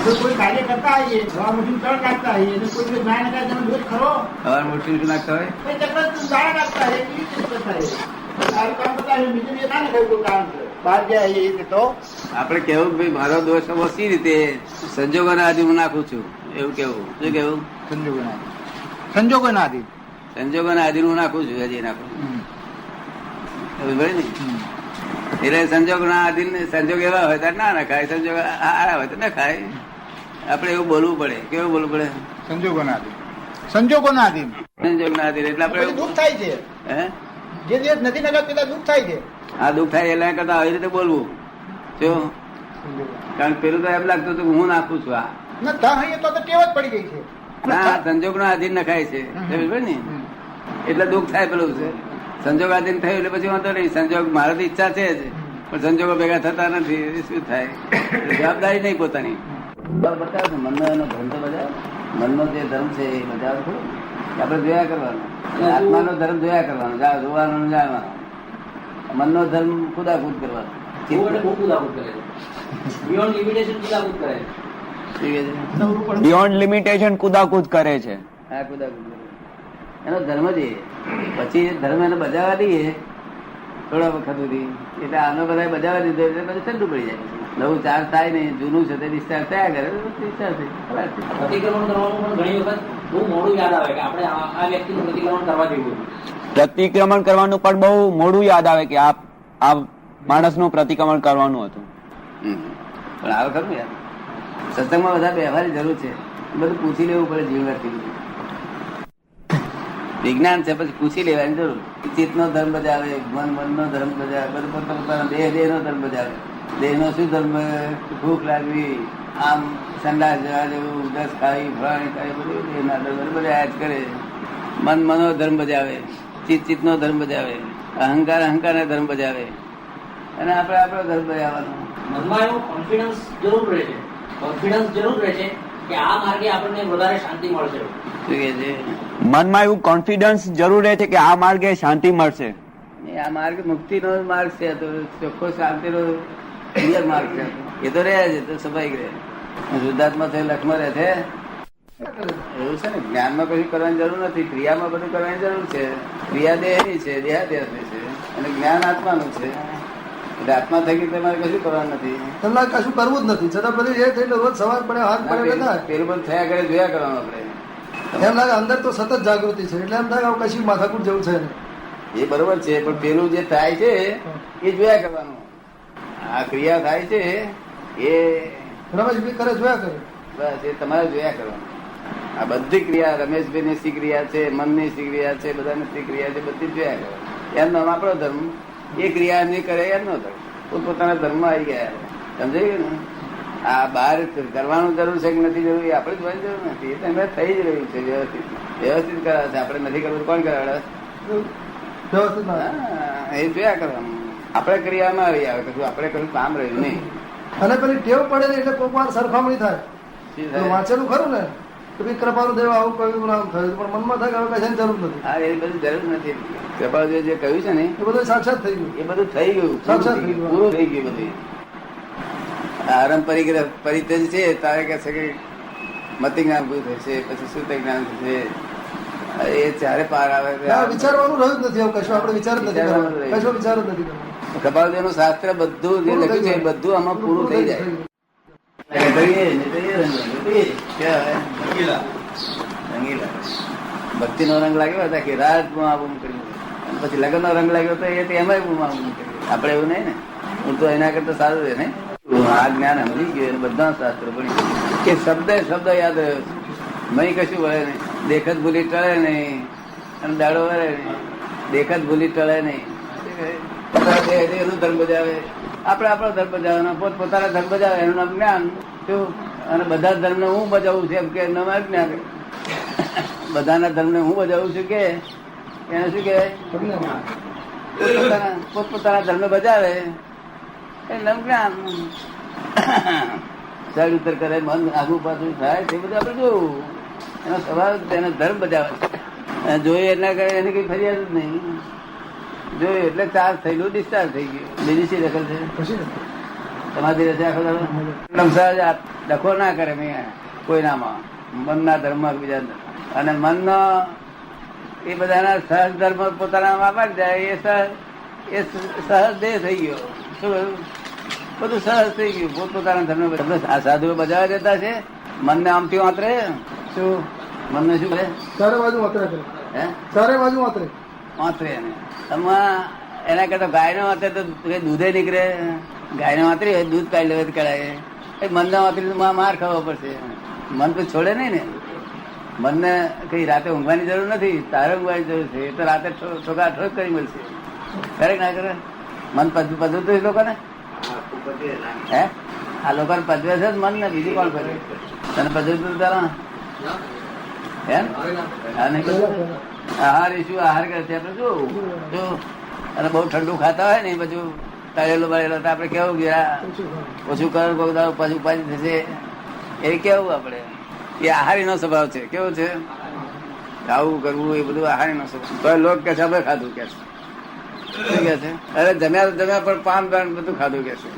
કોઈ કાર્ય કરતા આવીએ, હવા મુઠી ચડ નાખતા આવીએ, કોઈ ગાય નાખતા તમે દોષ ખરો? હવાર મોટી નાખતા હોય કોઈ ચક્ર ગાય નાખતા આવીએ, કેવી રીતે કરતા આવીએ? સારું કામ કરતા આવીએ, બીજું એ ના નાખાય કોઈ કારણ છે. બહાર ગયા આવીએ એ તો આપણે કેવું કે ભાઈ મારો દોષ સી રીતે સંજોગોના આધીન હું નાખું છું એવું કેવું. શું કેવું? સંજોગોના આધીન સંજોગોના આધીન હું નાખું છું, હજી નાખું ને. એટલે સંજોગોના આધીન સંજોગ એવા હોય તો ના ખાય, સંજોગ આયા હોય તો ના ખાય. આપણે એવું બોલવું પડે. કેવું બોલવું પડે? સંજોગોના આધીન. સંજોગોના આધીન સંજોગના આધીન એટલે આપણે દુઃખ થાય છે. હે જે દિવસ નથી નગર પેલા દુઃખ થાય છે. આ દુઃખ થાય એટલે કરતા આવી રીતે બોલવું. જો કારણ પેલું તો એમ લાગતું હતું કે હું નાખું છું. આ ના તા હૈયે તો ટેવ જ પડી ગઈ છે. ના સંજોગનો આધીન નખાય છે ને એટલે દુઃખ થાય. પેલું છે સંજોગ આધીન થયું એટલે પછી વાંધો નહીં. સંજોગ મારી તો ઈચ્છા છે જ પણ સંજોગો ભેગા થતા નથી. શું થાય? જવાબદારી નહીં પોતાની. બતાવો મનનો એનો ધર્મ તો બજાવો. મનનો જે ધર્મ છે એ બજાવો ખરો. આપણે જોયા કરવાનો. આત્માનો ધર્મ જોયા કરવાનો, જોવાનો જાણવાનો. મનનો ધર્મ ખુદાખુદ કરવાનો. બિયોન્ડ લિમિટેશન કુદાકુદ કરે છે. હા, કુદાકુદ કરે. એનો ધર્મ જ એ. પછી ધર્મ એને બજાવવા દઈએ થોડા વખત સુધી એટલે આનો બધા બજાવવા દીધો એટલે બધું ઠંડુ પડી જાય. નવું ચાર્જ થાય નહીં, જૂનું છે તે ડિસ્ચાર્જ થયા કરે. ડિસ્ચાર્જ પ્રતિક્રમણ કરવાનું પણ ઘણી વખત બહુ મોડું યાદ આવે કે આપણે આ વ્યક્તિનું પ્રતિક્રમણ કરવા જેવું. પ્રતિક્રમણ કરવાનું પણ બહુ મોડું યાદ આવે કે આ માણસનું પ્રતિક્રમણ કરવાનું હતું. પણ આવે ખરું યાર. સત્સંગમાં બધા વ્યવહારની જરૂર છે. બધું પૂછી લેવું પડે જીવનથી. વિજ્ઞાન છે પછી પૂછી લેવાની જરૂર. ચિત્તનો ધર્મ બજાવે, મનનો ધર્મ બજાવે, બધું પોતાનો દેહનો ધર્મ બજાવે. દેહનો શું ધર્મ? ભૂખ લાગવી, આમ સંડાસ જવા જેવું, દસ ખાવી, ફળાણી ખાવી, બધું દેહના ધર્મ બધા જ કરે. મન મનો ધર્મ બજાવે, ચિત્તનો ધર્મ બજાવે, અહંકાર અહંકારના ધર્મ બજાવે અને આપણે આપણો ધર્મ બજાવવાનો. મનમાં એવું કોન્ફિડન્સ જરૂર રહે છે. કોન્ફિડન્સ જરૂર રહે છે કે આ માર્ગે આપણને વધારે શાંતિ મળશે. શું કે છે? મનમાં એવું કોન્ફિડન્સ જરૂર રહે છે કે આ માર્ગે શાંતિ મળશે. આ માર્ગ મુક્તિનો માર્ગ છે. તો ચોખ્ખો શાંતિનો ક્લિયર માર્ગ છે. એ તો રહે છે તો સ્વાભાવિક રહે. શુદ્ધાત્મા થયો લખમાં રહે છે એવું છે ને. જ્ઞાનમાં કશું કરવાની જરૂર નથી, ક્રિયામાં બધું કરવાની જરૂર છે. ક્રિયા દેહની છે, દેહાદેહની છે અને જ્ઞાન આત્માનું છે. એટલે આત્મા થકી તમારે કશું કરવાનું નથી. તમારે કશું કરવું જ નથી. છતાં બધું એ થઈ રોજ સવાર પડે હાથ પડે પેલું બધું થયા કરે જોયા કરવાનું. આપણે એમ લાગે અંદર તો સતત જાગૃતિ છે એટલે એમ થાય કશું માથાકૂટ જેવું છે નહીં. એ બરોબર છે પણ પેલું જે થાય છે એ જોયા કરવાનું. આ ક્રિયા થાય છે એ રમેશભાઈ કરે જોયા કરે બસ એ તમારે જોયા કરવાનું. આ બધી ક્રિયા રમેશભાઈ ની શી ક્રિયા છે, મનની શી ક્રિયા છે, બધાની શી ક્રિયા છે, બધી જોયા કરવાનું. એમનો આપણો ધર્મ. એ ક્રિયા નહીં કરે એમનો ધર્મ. પોતાના ધર્મ આવી ગયા. સમજાય ગયું ને? આ બહાર કરવાનું જરૂર છે કે નથી જરૂર એ આપણે જોવાની જરૂર નથી. એ તો એમ થઈ જ રહ્યું છે. વ્યવસ્થિત વ્યવસ્થિત કરાવે છે. આપણે નથી કરવું કોણ કરાવે? વ્યવસ્થિત એ જોયા કરવાનું. આપણે ક્રિયામાં આવી આવે કશું આપણે કશું કામ રહ્યું નહીં. અને પેલી ટેવ પડે ને એટલે કોઈક વાર સરખામણી થાય. વાંચેલું ખરું ને કે ભાઈ કૃપાનું દેવ આવું કહ્યું નામ થયું પણ મનમાં થાય કે હવે કશાની જરૂર નથી. હા, એ બધું જરૂર નથી. કૃપાળુએ જે કહ્યું છે ને એ બધું સાક્ષાત થઈ ગયું. એ બધું થઈ ગયું, સાક્ષાત થઈ ગયું, પૂરું થઈ ગયું. બધું આરંભ પરિતેજ છે તારે કે છે કે મતિ જ્ઞાન પૂરું થશે, પછી શુદ્ધ જ્ઞાન થશે. એ ચારે પાર આવે. વિચારવાનું રહ્યું જ નથી. હવે કશું આપણે વિચાર જ નથી કરવાનો. કશો વિચાર જ નથી કરવાનો. કપાલદેવ નું શાસ્ત્ર બધું જે લખ્યું છે એ બધું આમાં પૂરું થઈ જાય. ભક્તિ નો રંગ લાગ્યો હતા કે રાત આવું કર્યું, પછી લગ્ન નો રંગ લાગ્યો તો એ એમાં કર્યું. આપડે એવું નહીં ને. હું તો એના કરતા સારું રહે ને. આ જ્ઞાન સમજી ગયું બધા શાસ્ત્રો ભણી કે શબ્દ શબ્દ યાદ રહ્યો. મહી કશું વળે નહીં. દેખત ભૂલી ટળે નહીં અને દાડો વળે નહીં. દેખત ભૂલી ટળે નહીં. એનું ધર્મ બજાવે, આપણે આપણો ધર્મ બજાવવાનો. પોતાના ધર્મ બજાવે એનું નામ જ્ઞાન. શું? અને બધા ધર્મ ને હું બજાવું છું એમ કે જ્ઞાન. બધાના ધર્મ ને હું બજાવું છું કે એને શું કહેવાય? પોતપોતાના ધર્મ બજાવે એનું નામ જ્ઞાન. ચડ ઉતર કરે, મન આગુ પાછું થાય તે બધું આપણે જોવું. એનો સ્વભાવ એનો ધર્મ બજાવે છે. જોઈએ એટલા કરે એની કઈ ફરિયાદ જ નહીં. જોયું એટલે ચાર્જ થયેલું ડિસ્ચાર્જ થઈ ગયું. બીજી શી દખલ છે? સમાધિ રહેશે આખો દાડો? સહજ ડખો ના કરે કોઈનામાં, મનના ધર્મ બીજા, અને મનનો એ બધાના સહજ ધર્મ પોતાના વાપરી જાય એ સહજ દેહ થઈ ગયો. શું કહ્યું? બધું સહજ થઈ ગયું, પોતપોતાના ધર્મ. આ સાધુઓ બજાવવા દેતા છે મનને આમથી વાતરે. શું મનને શું કરે? ચારે બાજુ વાતરે કરે. હે? ચારે બાજુ વાતરે વાતરે એને એના કરતા ગાય નો વાતરે તો દૂધે નીકળે. ગાય ને વાતરી હોય દૂધ કાઢી લેવા કરાય. મનને વાતરી માર ખાવો પડશે. મન તો છોડે નહીં ને. મનને કઈ રાતે ઊંઘવાની જરૂર નથી, તારે ઊંઘવાની જરૂર છે. એ તો રાતે ઠોકા ઠોક કરી મળશે. કરે ના કરે? મન પધવું તો એ લોકોને હે આ લોકોને પધવે છે મન ને, બીજું કોણ કરે? તને પધવું તું તારા એમ આહાર શું આહાર કરે છે આપડે? જો અને બહુ ઠંડુ ખાતા હોય ને બધું તળેલું બળેલું તો આપડે કેવું ગયા ઓછું કરો કોઈ દાડો પછી ઉપાધિ થશે એ કેવું આપડે? એ આહારી નો સ્વભાવ છે. કેવું છે? ખાવું કરવું એ બધું આહારી નો સ્વભાવ. તો લોક કે છે અમે ખાધું કે છે. શું કે છે? અરે જમ્યા પણ પાન પાન બધું ખાધું કે છે.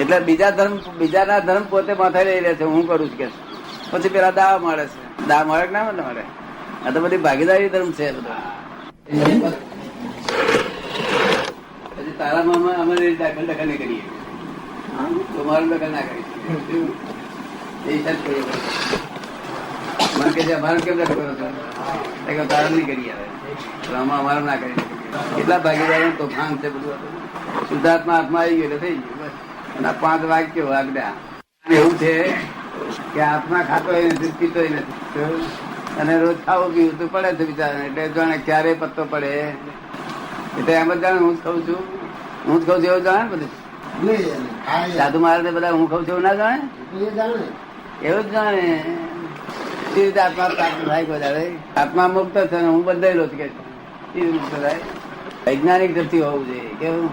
એટલે બીજાના ધર્મ પોતે માથે લઈ લે છે. હું કરું છું કે છે. પછી પેલા દાવા મળે છે. દા મળે કે ના મળે? આ તો બધી ભાગીદારી ધર્મ છે બધો. પછી તારામાં અમે દખલ નહીં કરીએ તો મારું દખલ ના કરી મને કે છે અમારું કેમ દખલ કરો છો? તારા નહીં કરી આવે આમાં અમારું ના કરી. કેટલા ભાગીદારો તોફાન છે બધું. શુદ્ધાત્મા હાથમાં આવી ગયો એટલે થઈ ગયું બસ. અને 5 વાક્યો આજ્ઞા એવું છે કે આત્મા ખાતો નથી, પીતો નથી, અને રોજ ખાવું પીવું તો પડે છે બિચારા. એટલે જાણે ક્યારે પત્તો પડે એટલે એમ જ જાણે હું જ ખઉં છું એવું જાણે ને બધું. સાધુ મહારાજ બધા હું ખઉં છું એવું ના જાણે? એવું જ જાણે. એ રીતે આત્મા પ્રાપ્ત થાય કોઈ આત્મા મુક્ત છે ને હું બંધાયેલો છું કે મુક્ત થાય. વૈજ્ઞાનિક દ્રષ્ટિ હોવું જોઈએ. કેવું?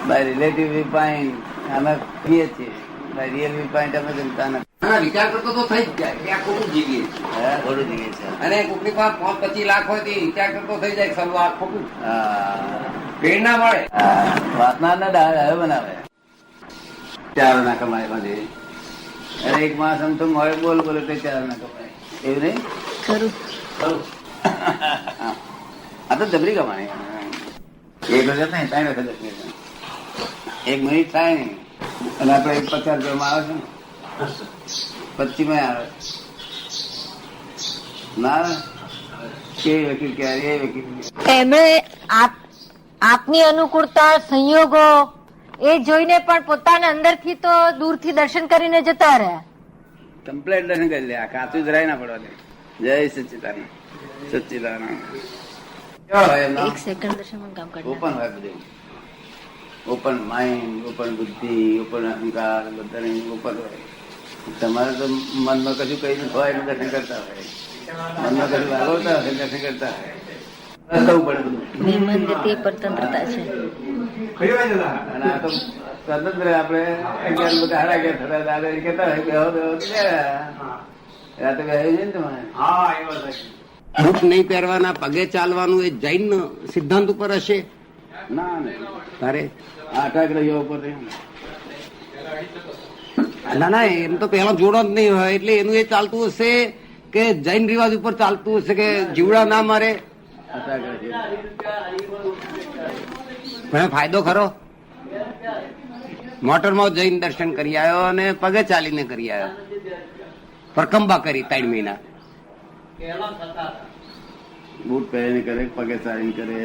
બાય રિલેટિવ વ્યૂ પોઈન્ટ અમે કહીએ છીએ, બાય રિયલ વ્યૂ પોઈન્ટ અમે જમતા નથી. વિચાર કરતો તો થઈ જ જાય કે આ ખોટું જીવીએ ખોટું જીવે છે. અને કોકની પાસે 25 લાખ હોય તો વિચાર કરતો થઈ જાય સર્વ આ ખોટું પેડ ના મળે. વાસના ના ડાળ બનાવે ચાર ના કમાય બધે. અને એક માસ આમ તો મળે બોલ બોલે તો ચાર ના કમાય. એવું નહીં? ખરું. આ તો જબરી કમાણી. 1 વખત નહીં 3 વખત. 1 મિનિટ થાય નહીં અને આપડે 50 રૂપિયામાં આવે છે ને 25 માં આવે ના કે વકીલ ક્યારે એ વકીલ એમણે આપની અનુકૂળતા સંયોગો એ જોઈને પણ પોતાના અંદરથી તો દૂરથી દર્શન કરીને જતા રહ્યા. કમ્પ્લેટ દર્શન કરી લે. આ કાચું જરાય ના પડવા દે. જય સચ્ચિદાનંદ. સચ્ચિદાનંદ એક સેકન્ડ દર્શન કામ કરે. ઓપન હોય બધું. ઓપન માઇન્ડ, ઓપન બુદ્ધિ, ઓપન અહંકાર, બધાને ઓપન હોય. તમારે તો મનમાં કશું કઈ હોય એનું દર્શન કરતા હોય. મનમાં કશું વાગવતા હોય દર્શન કરતા હોય. નિર્મલ ગતિ પરતંત્રતા છે. અને આ તો સ્વતંત્ર આપડે 11 બધા 11 થતા દાદા કેતા હોય કે રાતે બે ને તમારે બુટ નહીં પહેરવાના, પગે ચાલવાનું એ જૈન સિદ્ધાંત ઉપર હશે? ના તારે આટાગ્રહીઓ ઉપર ના એમ તો પેલા જોડો જ નહીં હોય એટલે એનું એ ચાલતું હશે કે જૈન રિવાજ ઉપર ચાલતું હશે કે જીવડા ના મારે. ફાયદો ખરો? મોટરમાં જઈને દર્શન કરી આવ્યો અને પગે ચાલીને કરી આવ્યો, પરકંબા કરી 3 મહિના. બૂટ પહેરીને કરે, પગે ચાલીને કરે.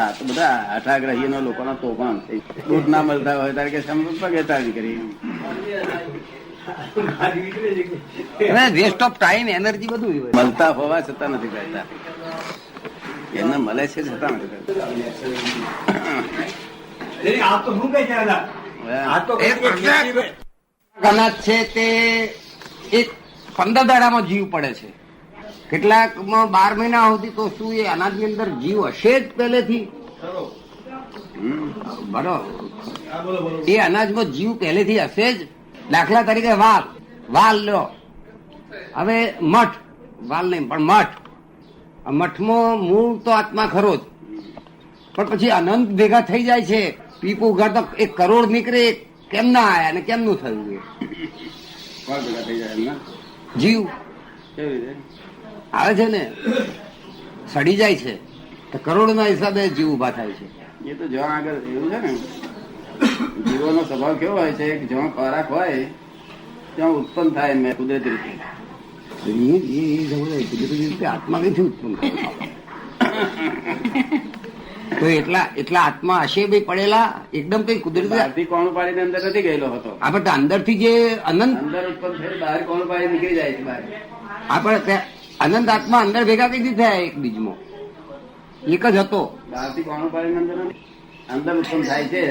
આ તો બધા આઠાગ્રહી નો લોકોનો તોફાન થઈ. બૂટ ના મળતા હોય ત્યારે કે પગે ચાલી કરી. વેસ્ટ ઓફ ટાઈમ, એનર્જી બધું મળતા હોવા છતાં નથી કરતા. એમને મળે છે છતાં નથી કરતા. અનાજ છે તે 15 દાડામાં જીવ પડે છે. કેટલાકમાં 12 મહિના સુધી તો શું એ અનાજની અંદર જીવ હશે જ પહેલેથી? બરોબર. એ અનાજમાં જીવ પહેલેથી હશે જ. દાખલા તરીકે વાલ લો. હવે મઠ, વાલ નહીં પણ મઠ. મઠમાં મૂળ તો આત્મા ખરો જ, પણ પછી અનંત ભેગા થઈ જાય છે. પીપું ઘર તો 1 કરોડ નીકળે કેમ ના આયા ને કેમનું થયું એ કોણ ભેગા થઈ જાય એમના જીવ કેવી રીતે આવે છે ને સડી જાય છે તો કરોડના હિસાબે જીવ ઉભા થાય છે. એ તો જ્યાં આગળ એવું છે ને જીવોનો સ્વભાવ કેવો હોય છે કે જ્યાં ખોરાક હોય ત્યાં ઉત્પન્ન થાય મેં કુદરતી રીતે. કુદરતી રીતે આત્મા નથી ઉત્પન્ન થયો. તો એટલા આત્મા હશે ભાઈ પડેલા એકદમ કઈ કુદરતી બહારથી કોણું પાડીને અંદર નથી ગયેલો હતો. આપણે અંદર થી જે અનંત અંદર ઉત્પન્ન થયું બહાર કોણું પાડી નીકળી જાય છે બહાર. આપણે અનંત આત્મા અંદર ભેગા કઈ રીતે થયા એક બીજમાં એક જ હતો. બહારથી કોણું પાડીને અંદર ઉત્પન્ન થાય છે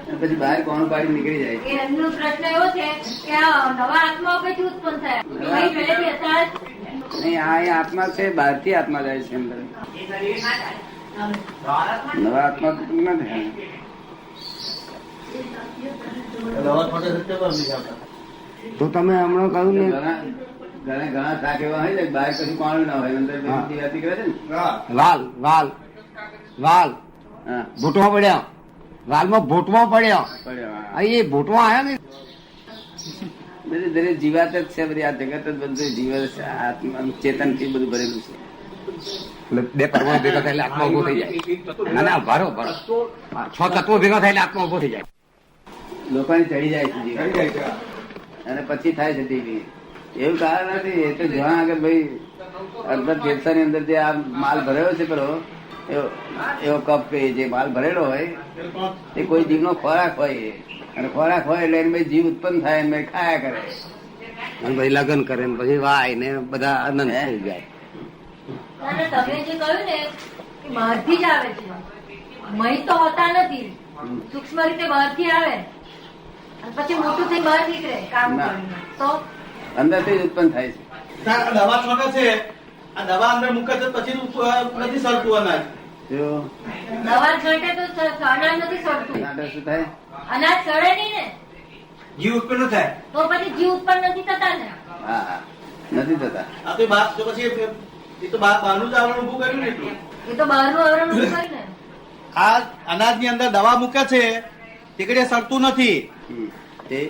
અને પછી બહાર કોણું પાડી નીકળી જાય છે. એમનો પ્રશ્ન એવો છે કે આ નવા આત્માઓ કઈથી ઉત્પન્ન થયા કઈ પહેલેથી હતા જ? નહીં આ એ આત્મા છે બહારથી આત્મા જાય છે અંદર. નવા આત્મા ઉત્પન્ન ના થાય. તો તમે હમણાં કહ્યું ને ઘણા શાક એવા હોય છે કે બહાર કશું કોણું ના હોય અંદર દિવાતી કરે છે ને. વાલ વાલ વાલ હા ભૂટમાં પડ્યા વાલમાં ભૂટમાં પડ્યા પડ્યો. આ એ ભૂટમાં આવ્યા ને બધી દરેક જીવાત જ છે બધી આ જગત જ બધું જીવ આત્મા ચેતન થી બધું ભરેલું છે. એટલે બે પરમાણુ ભેગા થાય એટલે આત્મા ઉભો થઈ જાય. ના ના ભરો ભરો 6 તત્વો ભેગા થાય એટલે આત્મા ઉભો થઈ જાય. લોકોને ચડી જાય છે જીવ અને પછી થાય છે ટીવી. એવું કારણ નથી. એ તો જ્યાં આગળ ભાઈ અંદર ફેફસાની અંદર જે આ માલ ભરેલો છે પેલો એવો કપ કે જે માલ ભરેલો હોય એ કોઈ જીવનો ખોરાક હોય એ. અને ખોરાક હોય એટલે એને ભાઈ જીવ ઉત્પન્ન થાય એને ભાઈ ખાયા કરે અને પછી લગ્ન કરે ને પછી વાય ને બધા આનંદ થઈ જાય. અને તમે જે કહ્યું ને કે બહારથી જ આવે છે મય તો હોતા નથી સૂક્ષ્મ રીતે બહારથી આવે અને પછી મોટું થઈ બહાર નીકળે કામ ના. કરીને તો અંદરથી જ ઉત્પન્ન થાય છે. દવા છોટે છે આ દવા અંદર મૂકે છે પછી નથી સરતું અનાજ. જો દવા છાંટે તો અનાજ નથી સડતું નાટક શું થાય અનાજ સડે નહીં ને જીવ ઉત્પન્ન થાય. તો પછી જીવ ઉત્પન્ન નથી થતા ને. હા હા નથી થતા. આ તો બાપ તો પછી એ તો બહારનું જ આવરણ ઉભું કર્યું ને એટલું. એ તો બહારનું આવરણ ઊભું કરે ને. આ અનાજની અંદર દવા મૂકે છે તે કડે સરતું નથી. એ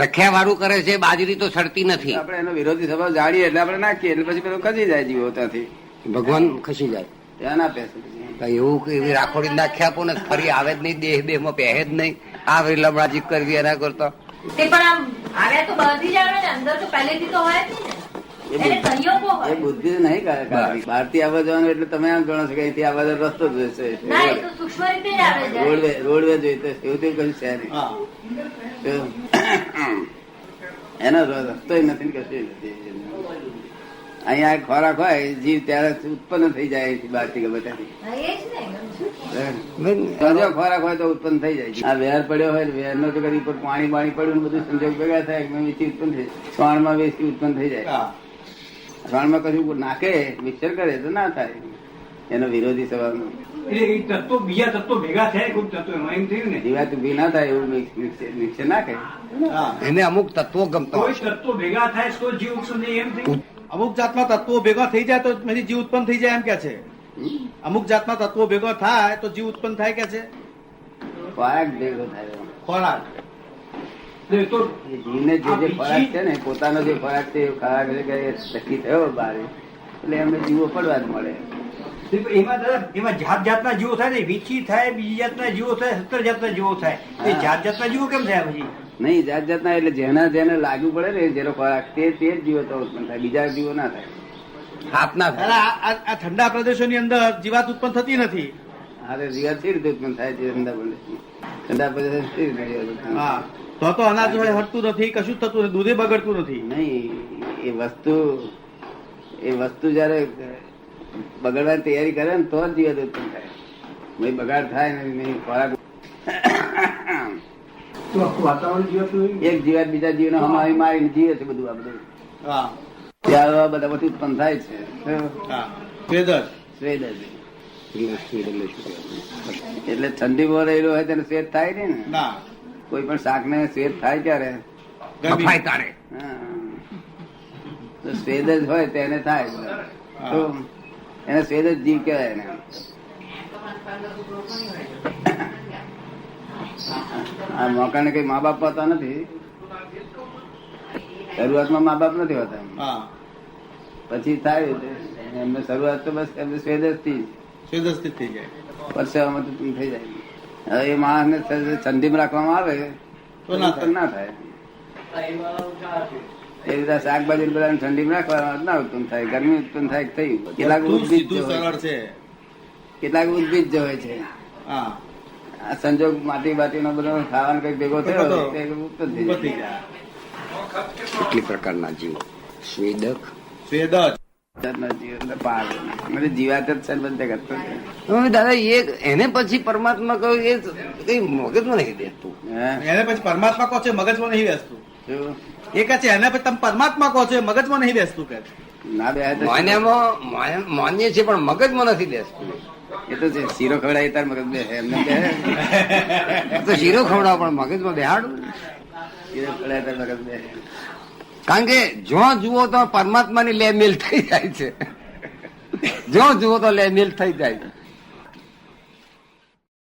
રખ્યા વાળું કરે છે બાજરી તો સડતી નથી. આપણે એનો વિરોધી સ્વભાવ જાણીએ એટલે આપણે નાખીએ એટલે પછી પેલો ખસી જાય જીવો ત્યાંથી ભગવાન ખસી જાય. ત્યાં ના પેસે. કઈ એવું કે એવી રાખોડી નાખ્યા આપો ને ફરી આવે જ નહીં દેહ માં પહેરે જ નહીં. આ લમણાજી કરવી એના કરતા તે પણ આમ આવ્યા તો બહારથી જ આવે ને અંદર તો પહેલેથી તો હોય જ નહીં ને એને સંયોગો એ હોય બુદ્ધિ નહીં બહાર થી આવવા જવાનું એટલે તમે આમ જાણો છો કે અહીંથી આવવા જવાનો રસ્તો જ ના એ જોઈશે. તો સૂક્ષ્મ રીતે જ આવે છે રોડવે જોઈતો એવું તેવું કશું છે નહીં. એનો રસ્તો નથી ને કશું નથી. અહીંયા ખોરાક હોય જીવ ત્યારે ઉત્પન્ન થઈ જાય અહીંથી બહારથી ગમે ત્યાંથી. હા, એ જ ને તાજો ખોરાક હોય તો ઉત્પન્ન થઈ જાય. આ વેર પડ્યો હોય વેર નો તો કદી ઉપર પાણી બાણી પડ્યું ને બધું સંજોગ ભેગા થાય વેચી ઉત્પન્ન થઈ જાય. શ્વાણમાં વેચી ઉત્પન્ન થઈ જાય. શ્વાણમાં કશું નાખે મિક્સર કરે તો ના થાય. એનો વિરોધી સ્વભાવ તત્વો બીજા તત્વો ભેગા થયા ખૂબ તત્વો એમ થયું ને જીવાત ઉભી ના થાય એવું મિક્સર નાખે. એને અમુક તત્વો ગમતા કોઈ હોય છે. તત્વો ભેગા થાય તો જીવ ઉત્પન્ન થાય એમ થયું. અમુક જાતના તત્વો ભેગા થઈ જાય તો પછી જીવ ઉત્પન્ન થઈ જાય એમ કે છે. અમુક જાતના તત્વો ભેગા થાય તો જીવ ઉત્પન્ન થાય કે છે. ખોરાક ભેગો થાય. ખોરાક એ તો એ જીવને જે ખોરાક છે ને પોતાનો જે ખોરાક છે એ ખોરાક નક્કી થયો બહાર એટલે એમને જીવો પડવા જ મળે. એમાં દાદા એમાં જાત જાતના જીવો થાય ને વીછી થાય બીજી જાતના જીવો થાય 17 જાતના જીવો થાય એ જાત જાતના જીવો કેમ થયા પછી નહીં જાત જાતના એટલે જેને લાગુ પડે ને જેનો ખોરાક તે જ જીવો તો ઉત્પન્ન થાય બીજા જીવો ના થાય. હાથના આ ઠંડા પ્રદેશોની અંદર જીવાત ઉત્પન્ન થતી નથી. હા જીવાત સી રીતે ઉત્પન્ન થાય છે ઠંડા પ્રદેશમાં? ઠંડા પ્રદેશ સી રીતે જીવાત ઉત્પન્ન થાય? હા તો અનાજ હોય હટતું નથી કશું થતું નથી દૂધે બગડતું નથી. નહીં એ વસ્તુ જયારે બગાડવાની તૈયારી કરે ને તો જ જીવાત ઉત્પન્ન થાય. ભાઈ બગાડ થાય ને નહીં ખોરાક વાતાવરણ જીવતું એક જીવાત બીજા જીવને હમાવી મારીને જીવે છે બધું આ બધું હા ત્યાં બધા બધું ઉત્પન્ન થાય છે. હા વેધર સ્વેદ જ. એટલે ઠંડીમાં રહેલું હોય તેને સ્વેદ થાય નહીં ને. ના કોઈ પણ શાક ને સ્વેદ થાય ક્યારે? બફાય તારે હા. તો સ્વેદ જ હોય તેને થાય તો એને સ્વેદ જ જીવ કહેવાય ને. આ મોકાને કઈ મા બાપ હોતા નથી. શરૂઆતમાં મા બાપ નથી હોતા, હા પછી થાય એમને શરૂઆત તો બસ એમને સ્વેદસ્થી સ્વેદસ્થિત થઈ જાય. પરસેવામાં તો થઈ જાય. હવે એ માણસને ઠંડીમાં રાખવામાં આવે તો ના થાય. ના થાય. એ રીતે શાકભાજી બધા ઠંડીમાં રાખવામાં ના ઉત્પન્ન થાય, ગરમી ઉત્પન્ન થાય. થયું કેટલાક તું ઉદ્ભિજ સીધું સરળ છે. કેટલાક ઉદ્ભિજ જ હોય છે. હા આ સંજોગ માટી બાટી નો બધો ખાવાનો કઈ ભેગો થયો તો તે ઉત્પન્ન થઈ ઉભો થઈ જાય. જાય. કેટલી પ્રકારના જીવો સ્વેદક સ્વેદ જ. જાતના જીવ એટલે પાર. મને જીવાત જ છે ને બધે કરતો છે. હવે દાદા એને પછી પરમાત્મા કહ્યું એ કઈ મગજમાં નહીં બેસતું. હે? એને પછી પરમાત્મા કહો છો એ મગજમાં નહીં બેસતું. શું? એ કહે છે એને પછી તમે પરમાત્મા કહો છો એ મગજમાં નહીં બેસતું કે છે. ના બે તો માન્ય છે પણ મગજમાં નથી બેસતું. એ તો છે શીરો ખવડાય તાર મગજ બે એમને બે તો શીરો ખવડાવ પણ મગજમાં બેહાડું. શીરો ખવડાય તાર મગજ બે. કારણ કે જો જુઓ તો પરમાત્માની લે મિલ થઈ જાય છે. જો જુઓ તો લે મિલ થઈ જાય છે.